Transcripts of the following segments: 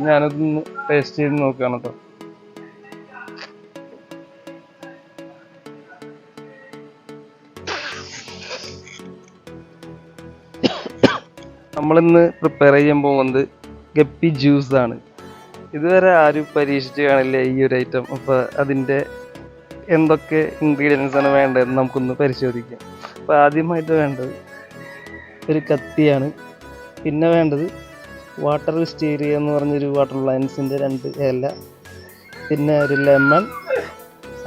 ഞാനതൊന്ന് ടേസ്റ്റ് ചെയ്ത് നോക്കുകയാണ് കേട്ടോ. നമ്മളിന്ന് പ്രിപ്പയർ ചെയ്യാൻ പോകുന്നത് ഗപ്പി ജ്യൂസാണ്. ഇതുവരെ ആരും പരീക്ഷിച്ച് കാണില്ല ഈ ഒരു ഐറ്റം. അപ്പോൾ അതിൻ്റെ എന്തൊക്കെ ഇൻഗ്രീഡിയൻസ് ആണ് വേണ്ടതെന്ന് നമുക്കൊന്ന് പരിശോധിക്കാം. അപ്പോൾ ആദ്യമായിട്ട് വേണ്ടത് ഒരു കത്തിയാണ്. പിന്നെ വേണ്ടത് വാട്ടർ വിസ്റ്റീരിയ എന്ന് പറഞ്ഞൊരു വാട്ടർ പ്ലാന്റ്സിൻ്റെ 2 ഇല, പിന്നെ ഒരു ലെമൺ,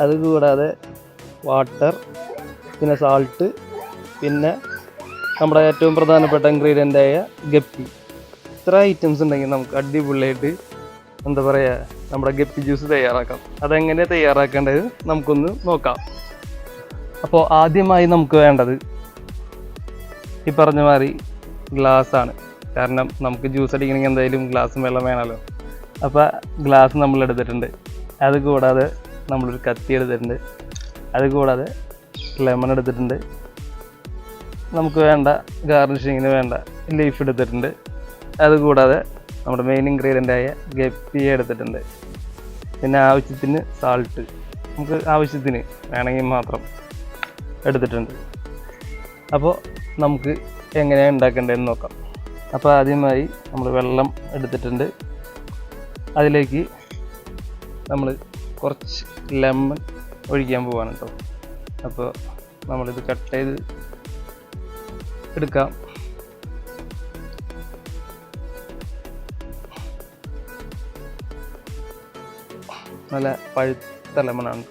അതുകൂടാതെ വാട്ടർ, പിന്നെ സാൾട്ട്, പിന്നെ നമ്മുടെ ഏറ്റവും പ്രധാനപ്പെട്ട ഇൻഗ്രീഡിയൻ്റായ ഗപ്പി. ഇത്ര ഐറ്റംസ് ഉണ്ടെങ്കിൽ നമുക്ക് അടിപൊളിയായിട്ട് എന്താ പറയുക നമ്മുടെ ഗപ്പി ജ്യൂസ് തയ്യാറാക്കാം. അതെങ്ങനെ തയ്യാറാക്കേണ്ടത് നമുക്കൊന്ന് നോക്കാം. അപ്പോൾ ആദ്യമായി നമുക്ക് വേണ്ടത് ഈ പറഞ്ഞ മാതിരി ഗ്ലാസ്സാണ്. കാരണം നമുക്ക് ജ്യൂസ് അടിക്കണമെങ്കിൽ എന്തായാലും ഗ്ലാസ്സും വെള്ളം വേണമല്ലോ. അപ്പോൾ ഗ്ലാസ് നമ്മൾ എടുത്തിട്ടുണ്ട്. അതുകൂടാതെ നമ്മളൊരു കത്തി എടുത്തിട്ടുണ്ട്. അതുകൂടാതെ ലെമൺ എടുത്തിട്ടുണ്ട്. നമുക്ക് വേണ്ട ഗാർണിഷിങ്ങിന് വേണ്ട ലീഫ് എടുത്തിട്ടുണ്ട്. അതുകൂടാതെ നമ്മുടെ മെയിൻ ഇൻഗ്രീഡിയൻ്റായ ഗപ്പി എടുത്തിട്ടുണ്ട്. പിന്നെ ആവശ്യത്തിന് സാൾട്ട്, നമുക്ക് ആവശ്യത്തിന് വേണമെങ്കിൽ മാത്രം എടുത്തിട്ടുണ്ട്. അപ്പോൾ നമുക്ക് എങ്ങനെയാണ് ഉണ്ടാക്കേണ്ടതെന്ന് നോക്കാം. അപ്പോൾ ആദ്യമായി നമ്മൾ വെള്ളം എടുത്തിട്ടുണ്ട്. അതിലേക്ക് നമ്മൾ കുറച്ച് ലെമൺ ഒഴിക്കാൻ പോവാണ് കേട്ടോ. അപ്പോൾ നമ്മളിത് കട്ട് ചെയ്ത് എടുക്കാം. നല്ല പഴുത്ത ലെമണാണ്.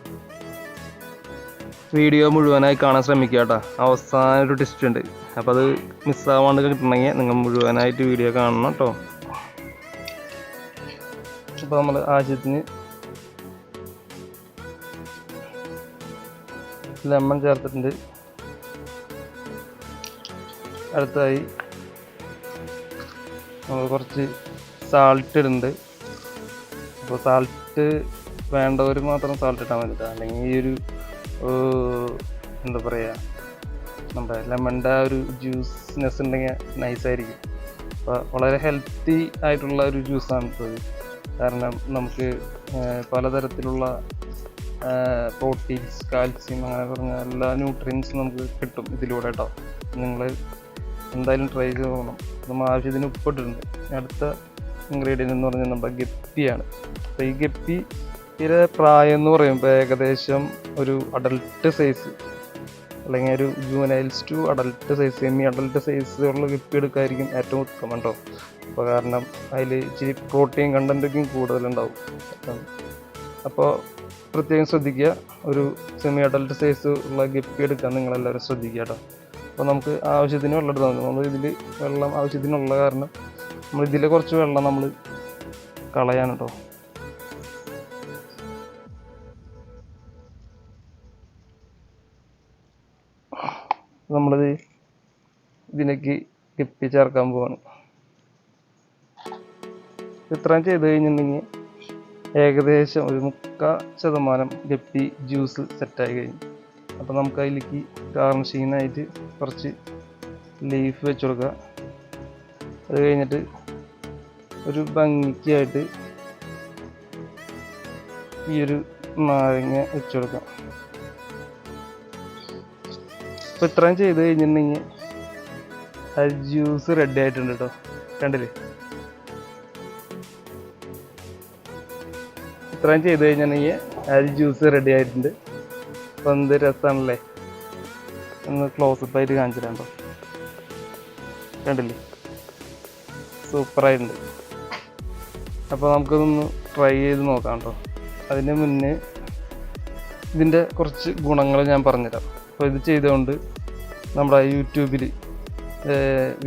വീഡിയോ മുഴുവനായി കാണാൻ ശ്രമിക്കുക കേട്ടോ. അവസാനം ഒരു ടെസ്റ്റ് ഉണ്ട്. അപ്പോൾ അത് മിസ്സാവാണ്ട് കിട്ടണമെങ്കിൽ നിങ്ങൾ മുഴുവനായിട്ട് വീഡിയോ കാണണം കേട്ടോ. അപ്പോൾ നമ്മൾ ആവശ്യത്തിന് ലെമൺ ചേർത്തിട്ടുണ്ട്. അടുത്തായി നമ്മൾ കുറച്ച് സാൾട്ട് ഇടുന്നുണ്ട്. അപ്പോൾ സാൾട്ട് വേണ്ടവർ മാത്രം സാൾട്ട് ഇട്ടാൽ മതി. അല്ലെങ്കിൽ ഈ ഒരു എന്താ പറയുക നമ്മുടെ ലെമണിൻ്റെ ആ ഒരു ജ്യൂസ്നെസ് ഉണ്ടെങ്കിൽ നൈസായിരിക്കും. അപ്പോൾ വളരെ ഹെൽത്തി ആയിട്ടുള്ള ഒരു ജ്യൂസാണ് ഇപ്പോൾ. കാരണം നമുക്ക് പലതരത്തിലുള്ള പ്രോട്ടീൻസ്, കാൽസ്യം, അങ്ങനെ പറഞ്ഞ എല്ലാ ന്യൂട്രിയൻസും നമുക്ക് കിട്ടും ഇതിലൂടെ കേട്ടോ. നിങ്ങൾ എന്തായാലും ട്രൈ ചെയ്ത് നോക്കണം. നമ്മൾ ആവശ്യത്തിന് ഉപ്പിട്ടിട്ടുണ്ട്. അടുത്ത ഇൻഗ്രീഡിയൻ്റ് എന്ന് പറഞ്ഞാൽ നമ്മുടെ ഗപ്പിയാണ്. അപ്പോൾ ഈ ഗപ്പിയുടെ പ്രായം എന്ന് പറയുമ്പോൾ ഏകദേശം ഒരു അഡൽട്ട് സൈസ്, അല്ലെങ്കിൽ ഒരു juveniles to adult size, semi adult സൈസുള്ള ഗപ്പി എടുക്കായിരിക്കും ഏറ്റവും ഉത്തമം കേട്ടോ. അപ്പോൾ കാരണം അതിൽ ഇച്ചിരി പ്രോട്ടീൻ കണ്ടൻറ്റൊക്കെയും കൂടുതലുണ്ടാവും. അപ്പോൾ പ്രത്യേകം ശ്രദ്ധിക്കുക. ഒരു സെമി അഡൽട്ട് സൈസ് ഉള്ള ഗപ്പി എടുക്കാൻ നിങ്ങളെല്ലാവരും ശ്രദ്ധിക്കുക കേട്ടോ. അപ്പോൾ നമുക്ക് ആവശ്യത്തിന് വെള്ളം എടുത്താൽ മതി. നമ്മൾ ഇതിൽ വെള്ളം ആവശ്യത്തിനുള്ള കാരണം നമ്മൾ ഇതിലെ കുറച്ച് വെള്ളം നമ്മൾ കളയാണ് കേട്ടോ. നമ്മളിത് ഇതിലേക്ക് ഗപ്പി ചേർക്കാൻ പോവാണ്. ഇത്രയും ചെയ്ത് കഴിഞ്ഞിട്ടുണ്ടെങ്കിൽ ഏകദേശം ഒരു 30% ഗപ്പി ജ്യൂസ് സെറ്റായി കഴിഞ്ഞു. അപ്പോൾ നമുക്ക് അതിലേക്ക് ഗാർണിഷിങ്ങിനായിട്ട് കുറച്ച് ലീഫ് വെച്ച് കൊടുക്കുക. അത് കഴിഞ്ഞിട്ട് ഒരു ഭംഗിക്കായിട്ട് ഈ ഒരു നാരങ്ങ വെച്ച് കൊടുക്കാം. അപ്പോൾ ഇത്രയും ചെയ്ത് കഴിഞ്ഞിട്ടുണ്ടെങ്കിൽ ആ ജ്യൂസ് റെഡി ആയിട്ടുണ്ട് കേട്ടോ. കണ്ടില്ലേ? ഇത്രയും ചെയ്ത് കഴിഞ്ഞിട്ടുണ്ടെങ്കിൽ ആ ജ്യൂസ് റെഡി ആയിട്ടുണ്ട്. അപ്പോൾ എന്ത് രസമാണല്ലേ. ഒന്ന് ക്ലോസപ്പ് ആയിട്ട് കാണിച്ചു തരാം കേട്ടോ. കണ്ടില്ലേ? സൂപ്പറായിട്ടുണ്ട്. അപ്പോൾ നമുക്കതൊന്ന് ട്രൈ ചെയ്ത് നോക്കാം കേട്ടോ. അതിന് മുന്നേ ഇതിൻ്റെ കുറച്ച് ഗുണങ്ങൾ ഞാൻ പറഞ്ഞുതരാം. അപ്പോൾ ഇത് ചെയ്തുകൊണ്ട് നമ്മുടെ യൂട്യൂബിൽ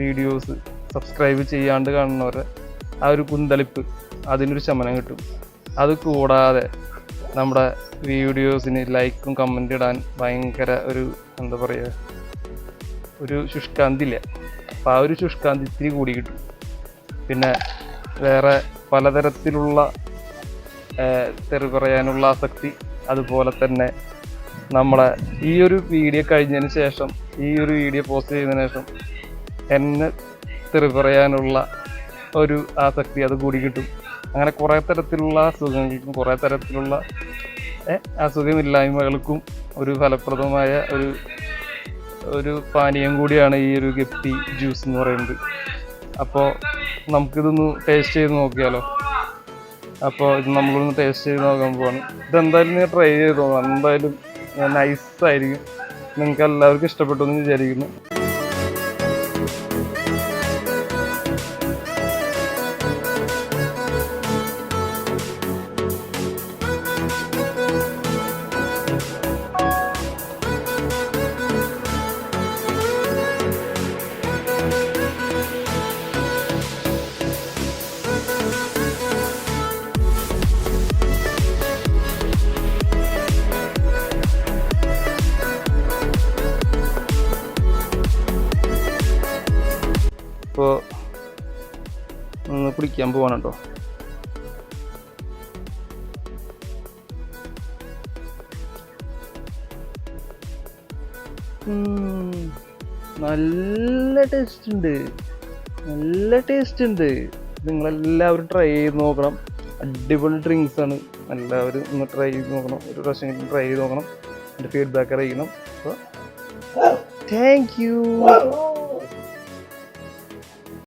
വീഡിയോസ് സബ്സ്ക്രൈബ് ചെയ്യാണ്ട് കാണുന്നവരെ ആ ഒരു കുന്തളിപ്പ് അതിനൊരു ശമനം കിട്ടും. അത് കൂടാതെ നമ്മുടെ വീഡിയോസിന് ലൈക്കും കമൻറ്റ് ഇടാൻ ഭയങ്കര ഒരു എന്താ പറയുക ഒരു ശുഷ്കാന്തി ഇല്ല. അപ്പോൾ ആ ഒരു ശുഷ്കാന്തി ഇത്തിരി കൂടി കിട്ടും. പിന്നെ വേറെ പലതരത്തിലുള്ള തെറി പറയാനുള്ള ആസക്തി, അതുപോലെ തന്നെ നമ്മളെ ഈ ഒരു വീഡിയോ കഴിഞ്ഞതിന് ശേഷം, ഈ ഒരു വീഡിയോ പോസ്റ്റ് ചെയ്തതിന് ശേഷം എന്നെ തെറി പറയാനുള്ള ഒരു ആസക്തി അത് കൂടി കിട്ടും. അങ്ങനെ കുറേ തരത്തിലുള്ള അസുഖങ്ങൾക്കും കുറേ തരത്തിലുള്ള അസുഖമില്ലായ്മകൾക്കും ഒരു ഫലപ്രദമായ ഒരു പാനീയം കൂടിയാണ് ഈ ഒരു ഗപ്പി ജ്യൂസ് എന്ന് പറയുന്നത്. അപ്പോൾ നമുക്കിതൊന്ന് ടേസ്റ്റ് ചെയ്ത് നോക്കിയാലോ. അപ്പോൾ ഇത് നമ്മളൊന്ന് ടേസ്റ്റ് ചെയ്ത് നോക്കാൻ പോവാണ്. ഇതെന്തായാലും നിങ്ങൾ ട്രൈ ചെയ്ത് നോക്കണം, എന്തായാലും നൈസായിരിക്കും. നിങ്ങൾക്ക് എല്ലാവർക്കും ഇഷ്ടപ്പെട്ടു എന്ന് വിചാരിക്കുന്നു. ഇപ്പോൾ ഒന്ന് കുടിക്കാൻ പോവാണ് കേട്ടോ. നല്ല ടേസ്റ്റ് ഉണ്ട്, നല്ല ടേസ്റ്റ് ഉണ്ട്. നിങ്ങളെല്ലാവരും ട്രൈ ചെയ്ത് നോക്കണം. അടിപൊളി ഡ്രിങ്ക്സ് ആണ്. എല്ലാവരും ഒന്ന് ട്രൈ ചെയ്ത് നോക്കണം, ഒരു പ്രാവശ്യം ട്രൈ ചെയ്ത് നോക്കണം. എൻ്റെ ഫീഡ്ബാക്ക് അറിയിക്കണം. അപ്പോൾ താങ്ക് യു.